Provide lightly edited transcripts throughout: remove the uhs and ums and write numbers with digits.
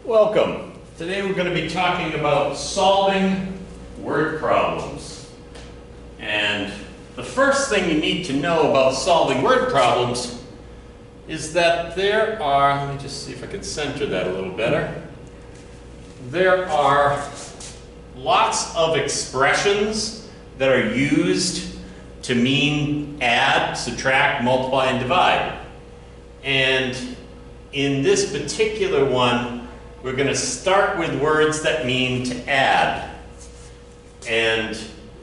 Welcome. Today we're going to be talking about solving word problems. And the first thing you need to know about solving word problems is that there are, let me just see if I can center that a little better. There are lots of expressions that are used to mean add, subtract, multiply, and divide. And in this particular one, we're going to start with words that mean to add. And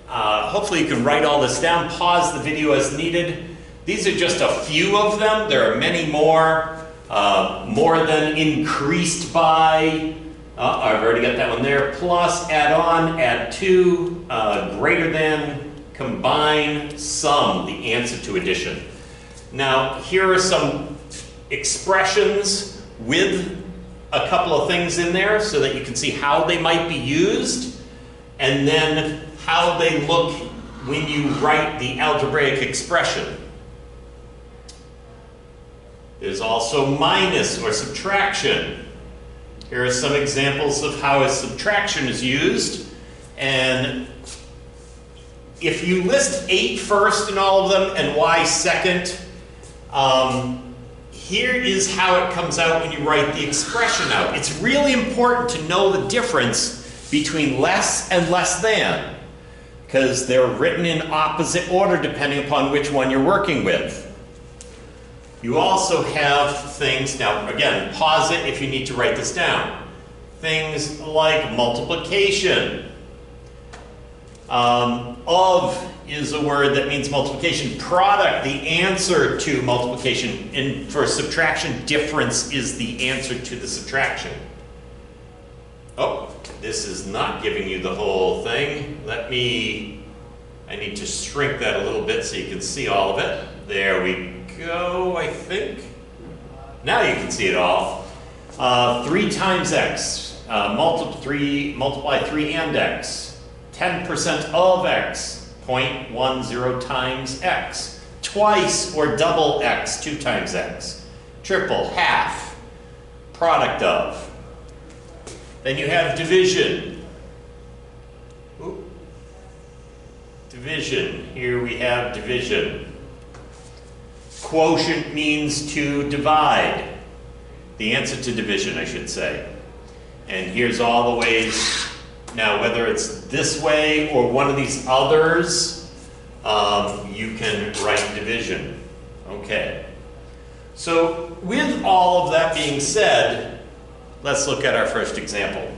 hopefully you can write all this down, pause the video as needed. These are just a few of them. There are many more. More than, increased by, I've already got that one there. Plus, add on, add to, greater than, combine, sum, the answer to addition. Now, here are some expressions with a couple of things in there so that you can see how they might be used and then how they look when you write the algebraic expression. There's also minus or subtraction. Here are some examples of how a subtraction is used. And if you list 8 first in all of them and y second, here is how it comes out when you write the expression out. It's really important to know the difference between less and less than, because they're written in opposite order depending upon which one you're working with. You also have things, now again, pause it if you need to write this down. Things like multiplication. Of is a word that means multiplication. Product, the answer to multiplication. And for subtraction, difference is the answer to the subtraction. Oh, this is not giving you the whole thing. I need to shrink that a little bit so you can see all of it. There we go, I think. Now you can see it all. 3 times x, multiply 3 and x. 10% of x, 0.10 times x. Twice or double x, 2 times x. Triple, half, product of. Then you have division. Ooh. Division, here we have division. Quotient means to divide. The answer to division, I should say. And here's all the ways. Now, whether it's this way or one of these others, you can write division. Okay. So, with all of that being said, let's look at our first example.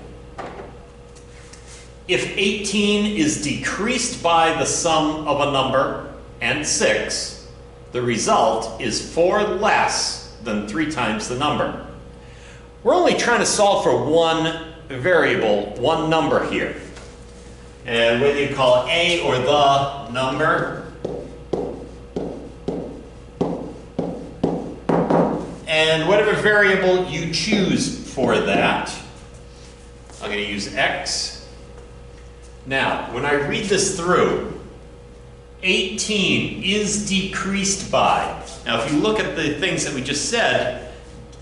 If 18 is decreased by the sum of a number and 6, the result is 4 less than 3 times the number. We're only trying to solve for one variable, one number here. And whether you call it a or the number, and whatever variable you choose for that, I'm going to use x. Now, when I read this through, 18 is decreased by. Now, if you look at the things that we just said,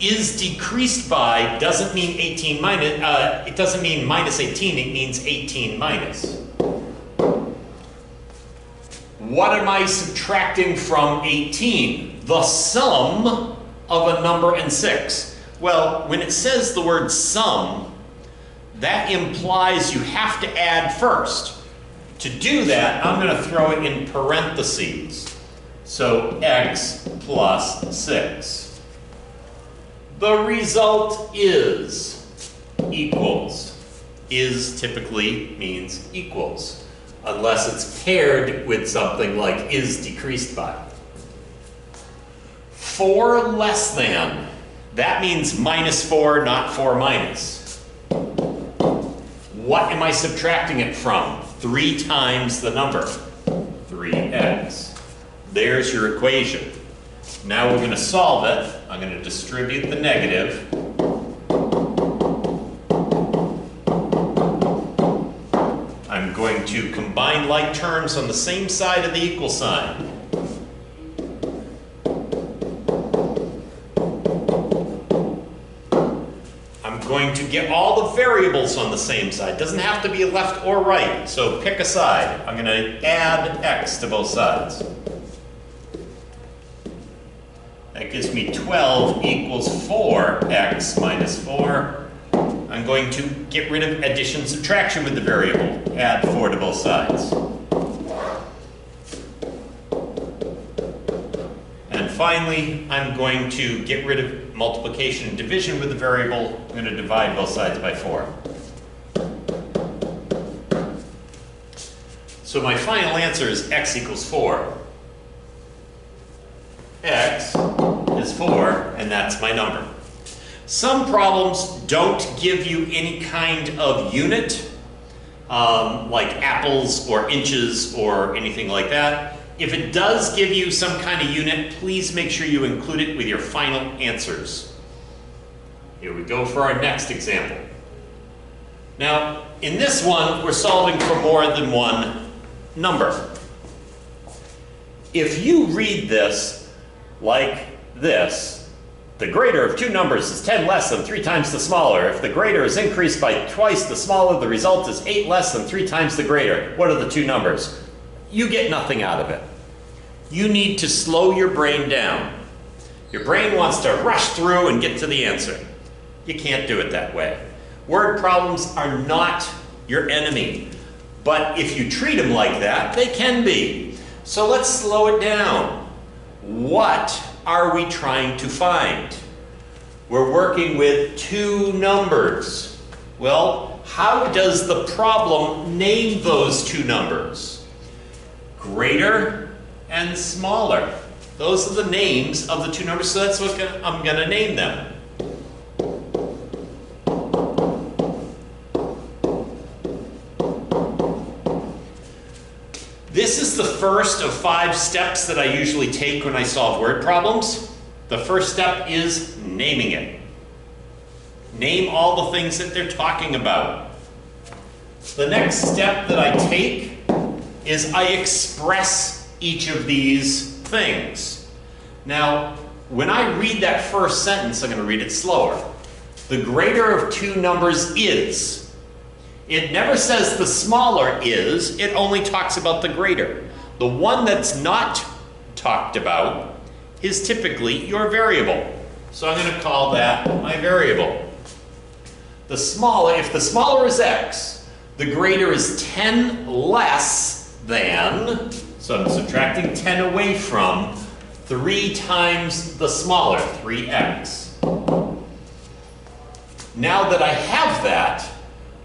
is decreased by doesn't mean 18 minus, it doesn't mean minus 18, it means 18 minus. What am I subtracting from 18? The sum of a number and 6. Well, when it says the word sum, that implies you have to add first. To do that, I'm going to throw it in parentheses. So x plus 6. The result is equals. Is typically means equals, unless it's paired with something like is decreased by. 4 less than, that means minus 4, not 4 minus. What am I subtracting it from? 3 times the number, 3x. There's your equation. Now we're going to solve it. I'm going to distribute the negative. I'm going to combine like terms on the same side of the equal sign. I'm going to get all the variables on the same side. Doesn't have to be left or right, so pick a side. I'm going to add x to both sides. That gives me 12 equals 4x minus 4. I'm going to get rid of addition subtraction with the variable. Add 4 to both sides. And finally, I'm going to get rid of multiplication and division with the variable. I'm going to divide both sides by 4. So my final answer is x equals 4. X is 4, and that's my number. Some problems don't give you any kind of unit, like apples or inches or anything like that. If it does give you some kind of unit, please make sure you include it with your final answers. Here we go for our next example. Now, in this one, we're solving for more than one number. If you read this like this, the greater of two numbers is 10 less than 3 times the smaller. If the greater is increased by twice the smaller, the result is 8 less than 3 times the greater. What are the two numbers? You get nothing out of it. You need to slow your brain down. Your brain wants to rush through and get to the answer. You can't do it that way. Word problems are not your enemy. But if you treat them like that, they can be. So let's slow it down. What are we trying to find? We're working with two numbers. Well, how does the problem name those two numbers? Greater and smaller. Those are the names of the two numbers, so that's what I'm going to name them. This is the first of 5 steps that I usually take when I solve word problems. The first step is naming it. Name all the things that they're talking about. The next step that I take is I express each of these things. Now, when I read that first sentence, I'm going to read it slower. The greater of two numbers is. It never says the smaller is, it only talks about the greater. The one that's not talked about is typically your variable. So I'm going to call that my variable. The smaller, if the smaller is x, the greater is 10 less than, so I'm subtracting 10 away from, 3 times the smaller, 3x. Now that I have that,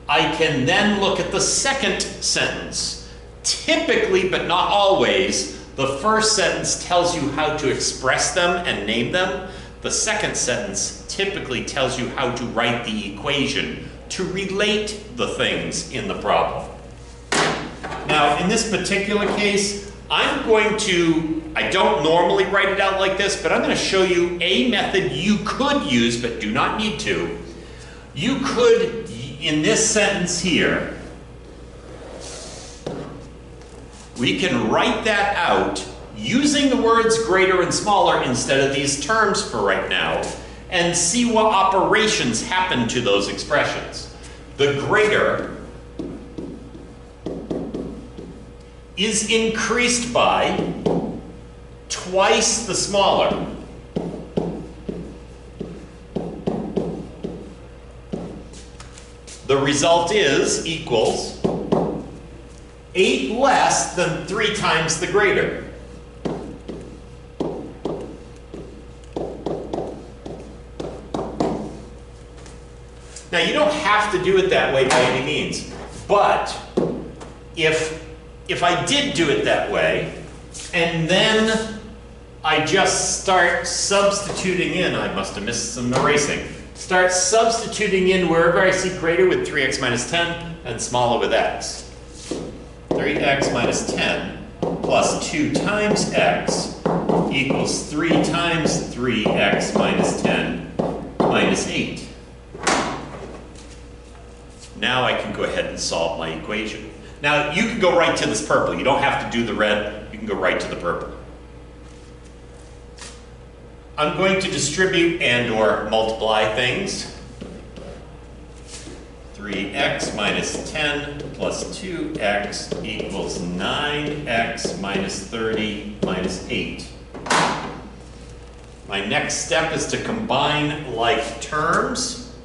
I can then look at the second sentence. Typically, but not always, the first sentence tells you how to express them and name them. The second sentence typically tells you how to write the equation to relate the things in the problem. Now, in this particular case, I don't normally write it out like this, but I'm going to show you a method you could use, but do not need to. You could, in this sentence here, we can write that out using the words greater and smaller instead of these terms for right now, and see what operations happen to those expressions. The greater is increased by twice the smaller. The result is equals 8 less than 3 times the greater. Now, you don't have to do it that way by any means, but if I did do it that way, and then I just start substituting in, I must have missed some erasing, start substituting in wherever I see greater with 3x minus 10 and smaller with x. 3x minus 10 plus 2 times x equals 3 times 3x minus 10 minus 8. Now I can go ahead and solve my equation. Now you can go right to this purple. You don't have to do the red. You can go right to the purple. I'm going to distribute and or multiply things. 3x minus 10 plus 2x equals 9x minus 30 minus 8. My next step is to combine like terms.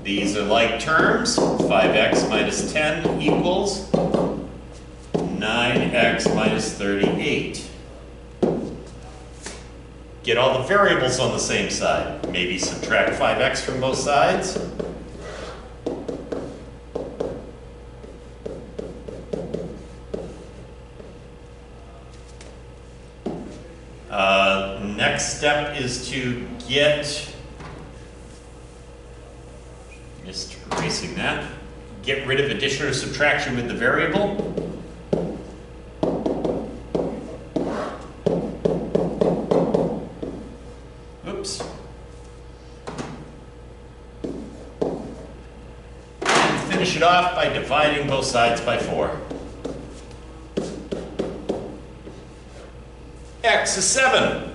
These are like terms. 5x minus 10 equals 9x minus 38. Get all the variables on the same side. Maybe subtract 5x from both sides. Next step is to get, just erasing that, get rid of addition or subtraction with the variable. Oops. And finish it off by dividing both sides by 4. X is 7.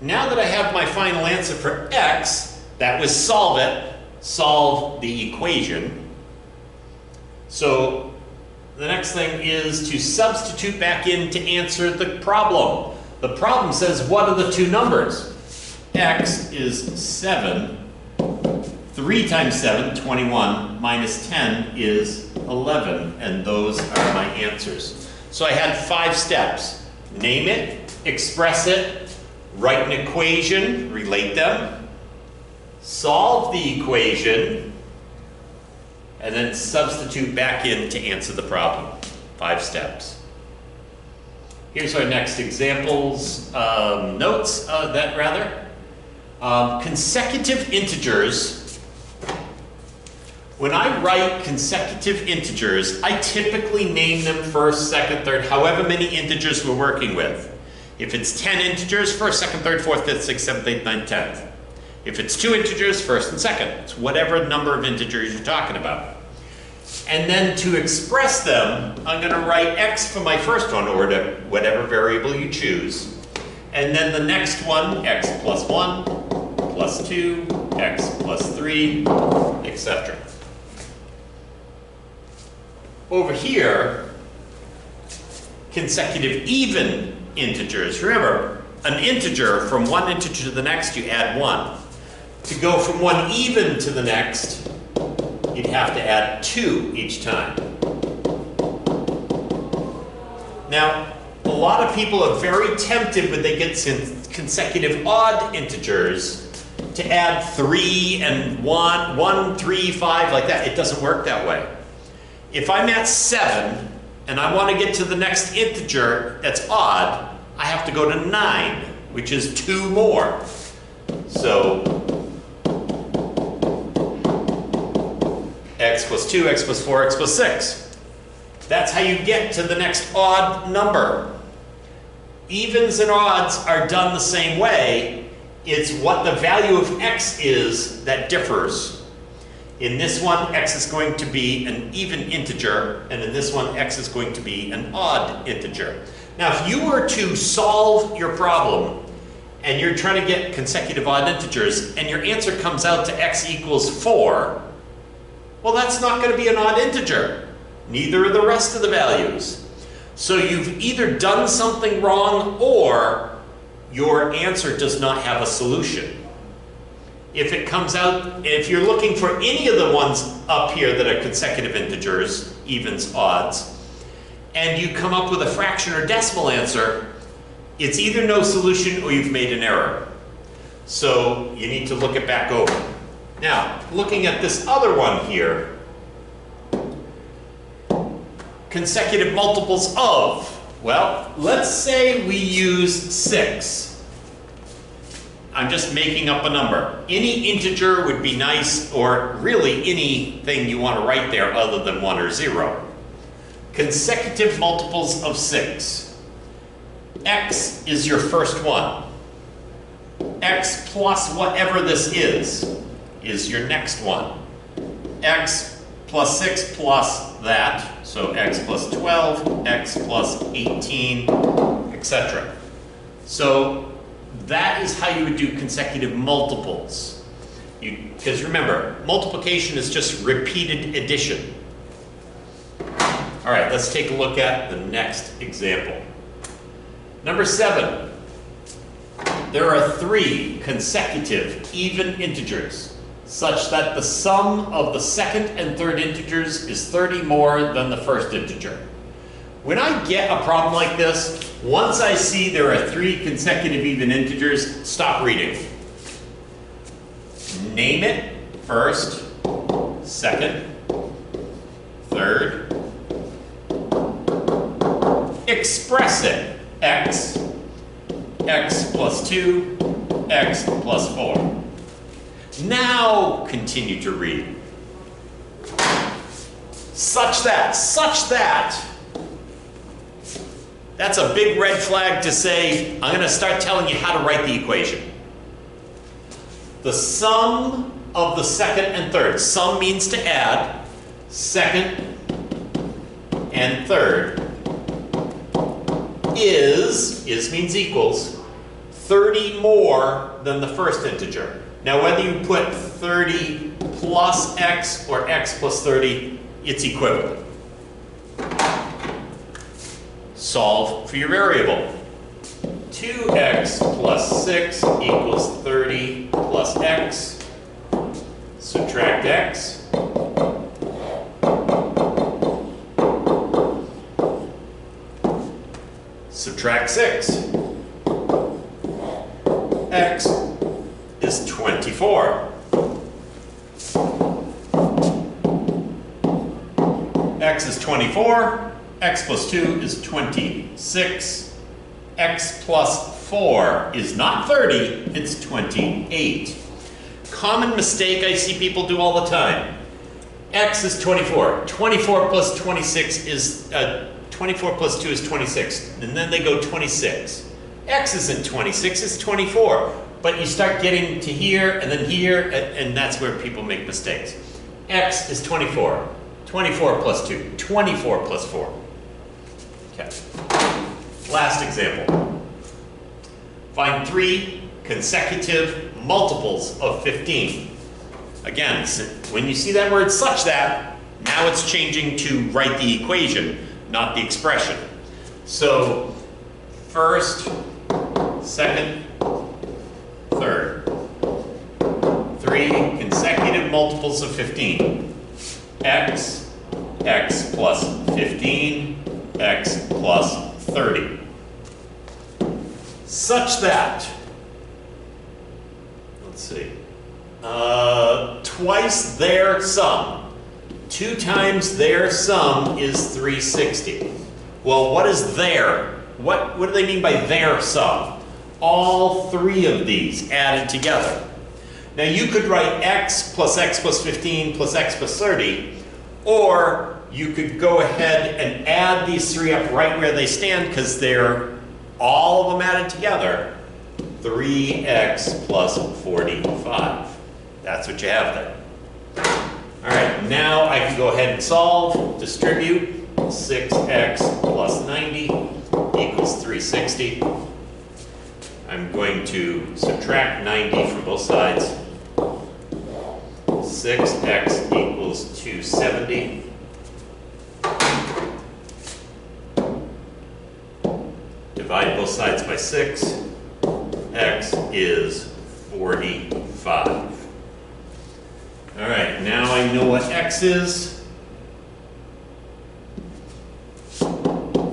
Now that I have my final answer for x, that was solve it, solve the equation. So the next thing is to substitute back in to answer the problem. The problem says, what are the two numbers? X is 7. 3 times 7, 21, minus 10 is 11, and those are my answers. So I had 5 steps. Name it, express it, write an equation, relate them, solve the equation, and then substitute back in to answer the problem. 5 steps. Here's our next examples, notes, consecutive integers. When I write consecutive integers, I typically name them first, second, third, however many integers we're working with. If it's 10 integers, first, second, third, fourth, fifth, sixth, seventh, eighth, ninth, 10th. If it's 2 integers, first and second. It's whatever number of integers you're talking about. And then to express them, I'm going to write x for my first one, or whatever variable you choose. And then the next one, x plus 1, plus 2, x plus 3, etc. Over here, consecutive even integers. Remember, an integer, from one integer to the next, you add 1. To go from one even to the next, you'd have to add 2 each time. Now, a lot of people are very tempted when they get consecutive odd integers to add 3 and 1, 3, 5, like that. It doesn't work that way. If I'm at 7 and I want to get to the next integer that's odd, I have to go to 9, which is 2 more. So x plus 2, x plus 4, x plus 6. That's how you get to the next odd number. Evens and odds are done the same way. It's what the value of x is that differs. In this one, x is going to be an even integer, and in this one, x is going to be an odd integer. Now, if you were to solve your problem, and you're trying to get consecutive odd integers, and your answer comes out to x equals 4, well, that's not going to be an odd integer. Neither are the rest of the values. So you've either done something wrong, or your answer does not have a solution. If it comes out, if you're looking for any of the ones up here that are consecutive integers, evens, odds, and you come up with a fraction or decimal answer, it's either no solution or you've made an error. So you need to look it back over. Now, looking at this other one here, consecutive multiples of, well, let's say we use 6. I'm just making up a number. Any integer would be nice, or really anything you want to write there other than 1 or 0. Consecutive multiples of 6. X is your first one. X plus whatever this is your next one. X plus 6 plus that, so x plus 12, x plus 18, etc. So that is how you would do consecutive multiples. Because remember, multiplication is just repeated addition. All right, let's take a look at the next example. Number 7. There are 3 consecutive even integers such that the sum of the second and third integers is 30 more than the first integer. When I get a problem like this, once I see there are 3 consecutive even integers, stop reading. Name it first, second, third. Express it. X plus 2, x plus 4. Now continue to read. Such that. That's a big red flag to say, I'm going to start telling you how to write the equation. The sum of the second and third. Sum means to add. Second and third is means equals, 30 more than the first integer. Now whether you put 30 plus x or x plus 30, it's equivalent. Solve for your variable. 2x plus 6 equals 30 plus x. Subtract x. Subtract 6. X is 24. X is 24. X plus 2 is 26. X plus 4 is not 30, it's 28. Common mistake I see people do all the time. X is 24. 24 plus 26 is 24 plus 2 is 26, and then they go 26. X isn't 26, it's 24. But you start getting to here, and that's where people make mistakes. X is 24. 24 plus 2, 24 plus 4. Okay. Last example. Find 3 consecutive multiples of 15. Again, when you see that word such that, now it's changing to write the equation, not the expression. So, first, second, third. 3 consecutive multiples of 15. X plus 15, x plus 30. Such that, let's see, twice their sum. 2 times their sum is 360. Well, what is their? What do they mean by their sum? All 3 of these added together. Now you could write x plus 15 plus x plus 30, or you could go ahead and add these 3 up right where they stand because they're all of them added together. 3x plus 45. That's what you have there. All right, now I can go ahead and solve, distribute. 6x plus 90 equals 360. I'm going to subtract 90 from both sides. 6x equals 270. Divide both sides by 6. X is 45. All right, now I know what x is.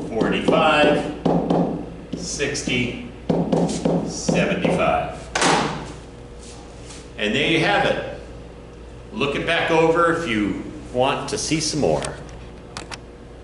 45, 60, 75. And there you have it. Look it back over if you want to see some more.